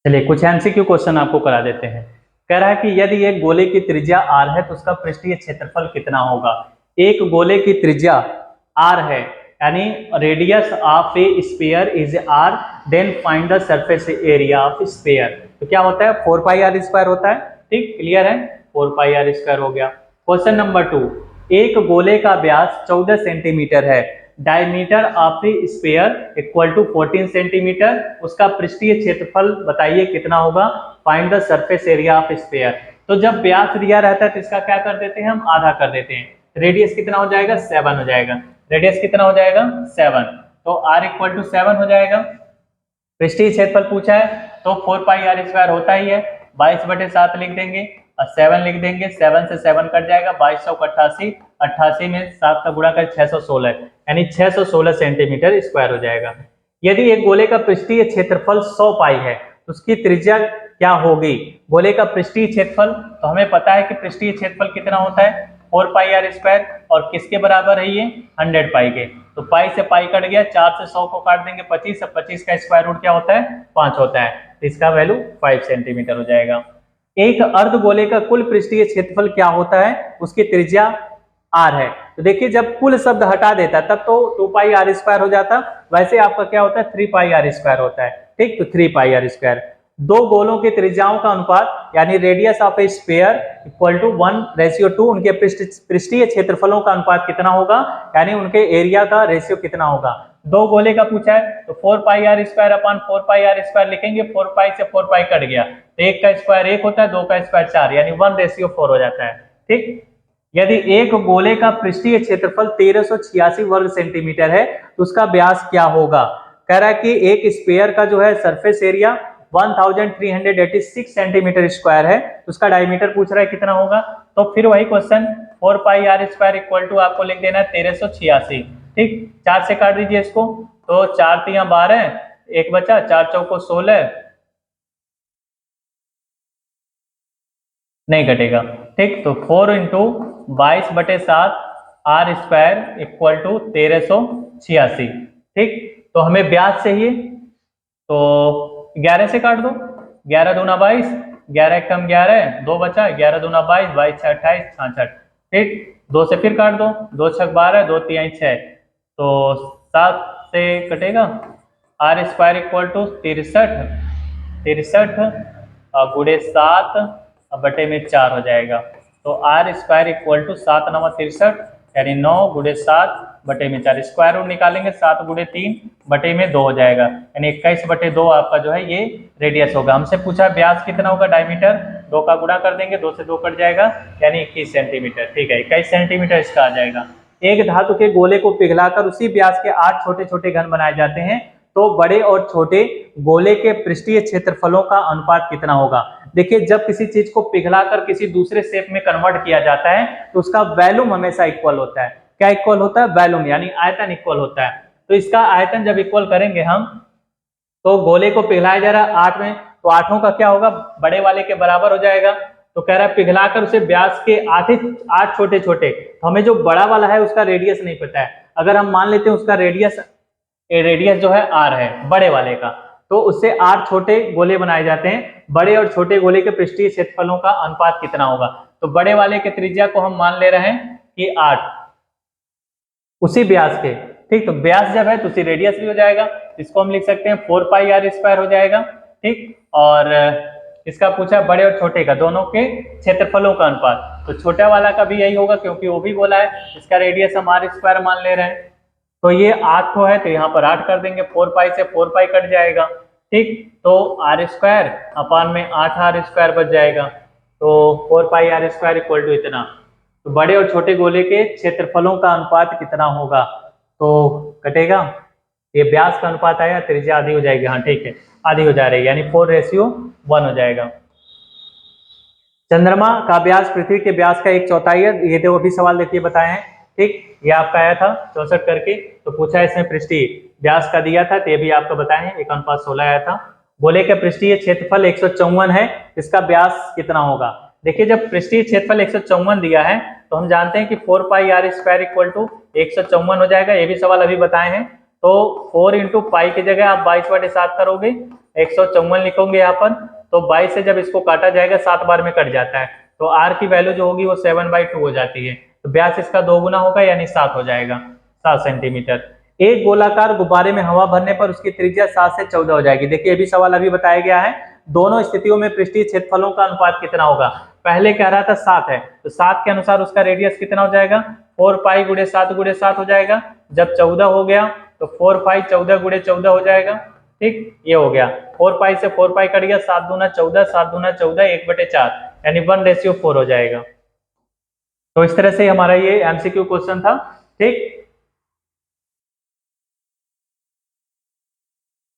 चलिए कुछ MCQ question आपको करा देते हैं। कह रहा है कि यदि एक गोले की त्रिज्या r है तो उसका पृष्ठीय क्षेत्रफल कितना होगा। एक गोले की त्रिज्या r है, यानी radius of a sphere is r, then find the surface area of sphere. तो क्या होता है, 4 पाई आर स्क्वायर होता है। ठीक, क्लियर है, 4 पाई आर स्क्वायर हो गया। क्वेश्चन नंबर 2, एक गोले का व्यास 14 सेंटीमीटर है, diameter of the sphere equal to 14 centimetre, उसका पृष्ठीय क्षेत्रफल बताइए कितना होगा। Find the surface area of sphere. तो जब व्यास दिया रहता है तो इसका क्या कर देते हैं, हम आधा कर देते हैं। रेडियस कितना हो जाएगा, 7 हो जाएगा। रेडियस कितना हो जाएगा, 7। तो r इक्वल टू 7 हो जाएगा। पृष्ठीय क्षेत्रफल पूछा है तो 4 पाई आर स्क्वायर होता ही है, 22/7 लिख देंगे और 7 लिख देंगे। 7 से 7 कट जाएगा, 2288, 88 में 7 का गुणा कर 616, यानी 616 सेंटीमीटर स्क्वायर हो जाएगा। यदि एक गोले का पृष्ठीय क्षेत्रफल 100 पाई है तो उसकी त्रिज्या क्या होगी। गोले का पृष्ठीय क्षेत्रफल, तो हमें पता है कि पृष्ठीय क्षेत्रफल कितना होता है, 4 पाई आर स्क्वायर, और किसके बराबर है ये, 100 पाई के। तो पाई से पाई कट गया, 4 से 100 को काट देंगे 25, अब 25 का स्क्वायर रूट क्या होता है, 5 होता है। तो इसका वैल्यू 5 सेंटीमीटर हो जाएगा। एक अर्धगोले का कुल पृष्ठीय क्षेत्रफल क्या होता है, उसकी त्रिज्या r है। तो देखिए जब कुल शब्द हटा देता तब तो 2 पाई आर स्क्वायर हो जाता, वैसे आपका क्या होता है, 3 पाई आर स्क्वायर होता है। ठीक, तो 3 पाई आर स्क्वायर। दो गोलों की त्रिज्याओं का अनुपात, यानी radius of a sphere equal to 1:2, उनके पृष्ठीय क्षेत्रफलों का अनुपात कितना होगा, यानी उनके एरिया का रेशियो कितना होगा। दो गोले का पूछा है तो 4 pi r square upon 4 pi r square लिखेंगे। 4 पाई से 4 पाई कट गया तो एक का स्क्वायर 1 होता है, दो का स्क्वायर 4, यानी 1:4 हो जाता है। ठीक, यदि एक गोले का पृष्ठीय क्षेत्रफल 1386 वर्ग सेंटीमीटर है तो उसका व्यास क्या होगा। कह रहा है कि एक स्फीयर का जो है सरफेस एरिया 1386 सेंटीमीटर स्क्वायर है, उसका डायमीटर पूछ रहा है कितना होगा। तो फिर वही question, 4 pi r square equal to आपको लिख देना है 1386। ठीक, 4 से काट दीजिए इसको, तो 4 3 12, एक बचा, 4 चौको 16, नहीं कटेगा। ठीक, तो 4 into 22/7 r square equal to 1386। ठीक, तो हमें व्यास चाहिए, तो 11 से काट दो, 11 दूना 22, 11 कम 11, 2 बचा, 11 दूना 22, 22 6 28, 66। ठीक, 2 से फिर काट दो, 2 6 12, 2 3 6, तो 7 से कटेगा। आर स्क्वायर इक्वल टू 63, 63 गुणे 7 बटे में 4 हो जाएगा। तो आर स्क्वायर इक्वल टू 7 9 63, यानी 9 गुणे 7 बटे में 4, स्क्वायर रूट निकालेंगे 7 गुणे 3 बटे में 2 हो जाएगा, यानी 21/2 आपका जो है ये रेडियस होगा। हमसे पूछा व्यास कितना होगा, डायमीटर, 2 का गुणा कर देंगे, 2 से 2 कट जाएगा, यानी 21 सेंटीमीटर। ठीक है, 21 सेंटीमीटर इसका आ जाएगा। एक धातु के गोले को पिघलाकर उसी व्यास के 8 छोटे छोटे घन बनाए जाते हैं, तो बड़े और छोटे गोले के पृष्ठीय क्षेत्रफलों का अनुपात कितना होगा। देखिए जब किसी चीज को पिघलाकर किसी दूसरे शेप में कन्वर्ट किया जाता है तो उसका वॉल्यूम हमेशा इक्वल होता है। क्या इक्वल होता है, वॉल्यूम, यानी आयतन इक्वल होता है। तो इसका आयतन जब इक्वल करेंगे हम, तो गोले को पिघलाया जा रहा है 8 में, तो 8 का क्या होगा, बड़े वाले के बराबर हो जाएगा। तो कह रहा है पिघलाकर उसे व्यास के 8 छोटे छोटे, तो हमें जो बड़ा वाला है उसका रेडियस नहीं पता है। अगर हम मान लेते हैं उसका रेडियस जो है r है बड़े वाले का, तो उससे 8 छोटे गोले बनाए जाते हैं। बड़े और छोटे गोले के पृष्ठीय क्षेत्रफलों का अनुपात कितना होगा। तो बड़े वाले के त्रिज्या को हम मान ले रहे हैं कि 8, उसी व्यास के। ठीक, तो व्यास जब है तो उसी रेडियस भी हो जाएगा, इसको हम लिख सकते हैं 4 पाई आर स्क्वायर हो जाएगा। ठीक, और इसका पूछा बड़े और छोटे का दोनों के क्षेत्रफलों का अनुपात, तो छोटा वाला का भी यही होगा क्योंकि वो भी बोला है, इसका रेडियस हम आर स्क्वायर मान ले रहे हैं। तो ये 8 है तो यहाँ पर 8 कर देंगे, 4 पाई से 4 पाई कट जाएगा। ठीक, तो आर स्क्वायर अपान में 8 आर स्क्वायर बच जाएगा, तो 4 pi r square equal to इतना। तो बड़े और छोटे गोले के क्षेत्रफलों का अनुपात कितना होगा, तो कटेगा, ये व्यास का अनुपात आएगा, त्रिज्या आधी हो जाएगी। हाँ ठीक है, आधी हो जा रही है, यानी 4:1 हो जाएगा। चंद्रमा का व्यास पृथ्वी के व्यास का 1/4 है, ये तो अभी सवाल देखिए बताए हैं। ठीक, ये आपका आया था 64 करके, तो पूछा इसमें पृष्ठीय व्यास का दिया था, तो ये भी आपको बताए हैं 1:16 आया था। गोले का पृष्ठीय क्षेत्रफल 154 है, इसका व्यास कितना होगा। देखिए जब पृष्ठीय क्षेत्रफल 154 दिया है तो हम जानते हैं कि 4 pi r square equal to 154 हो जाएगा, ये भी सवाल अभी बताए हैं। तो 4 इंटू पाई की जगह आप 22/7 करोगे, 154 लिखोगे यहाँ पर। तो 22 से जब इसको काटा जाएगा 7 बार में कट जाता है, तो आर की वैल्यू जो होगी वो 7/2 हो जाती है। तो व्यास इसका 2 गुना होगा यानी 7 हो जाएगा, 7 सेंटीमीटर। एक गोलाकार गुब्बारे में हवा भरने पर उसकी त्रिज्या 7 से 14 हो जाएगी। देखिए ये भी सवाल अभी बताया गया है, दोनों स्थितियों में पृष्ठीय क्षेत्रफलों का अनुपात कितना होगा। पहले कह रहा था 7 है, तो 7 के अनुसार उसका रेडियस कितना हो जाएगा, 4 पाई गुणे 7 हो जाएगा। जब 14 हो गया तो 4 पाई 14 गुणे 14 हो जाएगा। ठीक, ये हो गया, 4 पाई से 4 पाई कट गया, 7 दूना 14, 7 दूना 14, 1/4 यानी 1:4 हो जाएगा। तो इस तरह से हमारा ये एमसीक्यू क्वेश्चन था। ठीक,